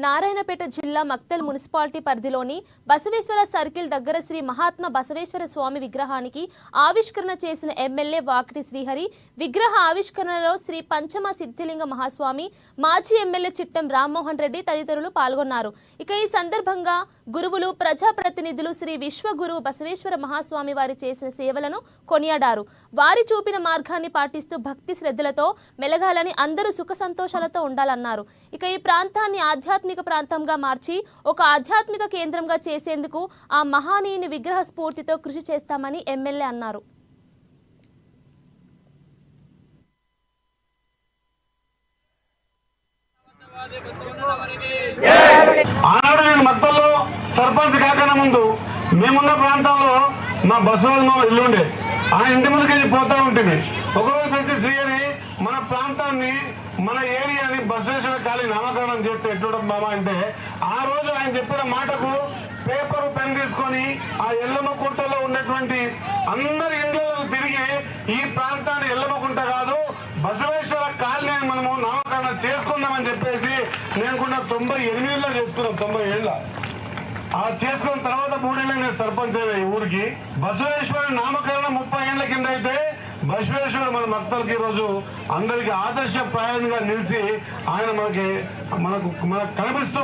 నారాయణపేట జిల్లా మక్తల్ మున్సిపాలిటీ పరిధిలోని బసవేశ్వర సర్కిల్ దగ్గర శ్రీ మహాత్మా బసవేశ్వర స్వామి విగ్రహానికి ఆవిష్కరణ చేసిన ఎమ్మెల్యే వాకిటి శ్రీహరి విగ్రహ ఆవిష్కరణలో శ్రీ పంచమ సిద్ధిలింగ మహాస్వామి, మాజీ ఎమ్మెల్యే చిట్టం రామ్మోహన్ రెడ్డి తదితరులు పాల్గొన్నారు. ఇక ఈ సందర్భంగా గురువులు, ప్రజాప్రతినిధులు శ్రీ విశ్వగురు బసవేశ్వర మహాస్వామి వారి చేసిన సేవలను కొనియాడారు. వారి చూపిన మార్గాన్ని పాటిస్తూ భక్తి శ్రద్ధలతో మెలగాలని, అందరూ సుఖ సంతోషాలతో ఉండాలన్నారు. ఇక ఈ ప్రాంతాన్ని ఆధ్యాత్మిక ప్రాంతంగా మార్చి ఒక ఆధ్యాత్మిక కేంద్రంగా చేసేందుకు ఆ మహానీయుని విగ్రహ స్ఫూర్తితో కృషి చేస్తామని ఎమ్మెల్యే అన్నారు. మక్తల్లో సర్పంచ్ కాకన ముందు మేమున్న ప్రాంతంలో మా బసవమ్మ ఇల్లు ఉండే, ఆ ఇంటి ముందుకెళ్ళి పోతా ఉంటుంది. ఒకరోజు ప్రతి శ్రీని మన ప్రాంతాన్ని, మన ఏరియాని బసవేశ్వర కాళీ నామకరణం చేస్తే ఎట్లుంటుంది బాబా అంటే, ఆ రోజు ఆయన చెప్పిన మాటకు పేపర్ పెన్ తీసుకొని ఆ ఎల్లమ్మ కుంటలో ఉన్నటువంటి అందరి ఇండ్లలో తిరిగి ఈ ప్రాంతాన్ని ఎల్లమ్మ కుంట కాదు బసవేశ్వర కాలనీ అని మనము నామకరణం చేసుకుందామని చెప్పేసి నేను కూడా 98లో చేసుకున్నాం. 90 ఏళ్ళ ఆ చేసుకున్న తర్వాత 3 ఏళ్ళ నేను సర్పంచ్ అయ్యా ఈ ఊరికి. బసవేశ్వర నామకరణం 30 ఏళ్ల కింద అయితే బసవేశ్వర మన భక్తులకి ఈ రోజు అందరికి ఆదర్శప్రాయంగా నిలిచి ఆయన మనకు కనిపిస్తూ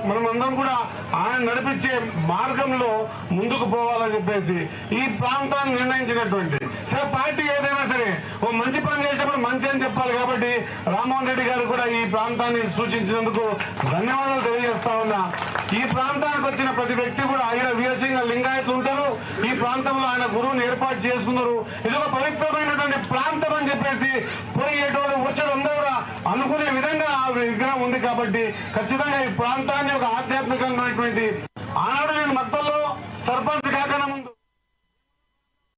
మనమందరం కూడా ఆయన నడిపించే మార్గంలో ముందుకు పోవాలని చెప్పేసి ఈ ప్రాంతాన్ని నిర్ణయించినటువంటి సరే పార్టీ ఏదైనా సరే ఓ మంచి పని చేసినప్పుడు మంచి అని చెప్పాలి. కాబట్టి రామ్మోహన్ రెడ్డి గారు కూడా ఈ ప్రాంతాన్ని సూచించినందుకు ధన్యవాదాలు తెలియజేస్తా ఉన్నా. ఈ ప్రాంతానికి వచ్చిన ప్రతి వ్యక్తి కూడా ఆయన వీరసింగ లింగాయతులు ఉంటారు. ఈ ప్రాంతంలో ఆయన గురువుని ఏర్పాటు చేసుకున్నారు. ఇది ఒక పవిత్రమైనటువంటి ప్రాంతం అని చెప్పేసి పోయేటోళ్ళు వచ్చేటందరూ కూడా అనుకునే విధంగా ఆ విగ్రహం ఉంది. కాబట్టి ఖచ్చితంగా ఈ ప్రాంతాన్ని ఒక ఆధ్యాత్మికమైనటువంటి ఆనాడు నేను మక్తల్లో సర్పంచ్ కాకన ముందు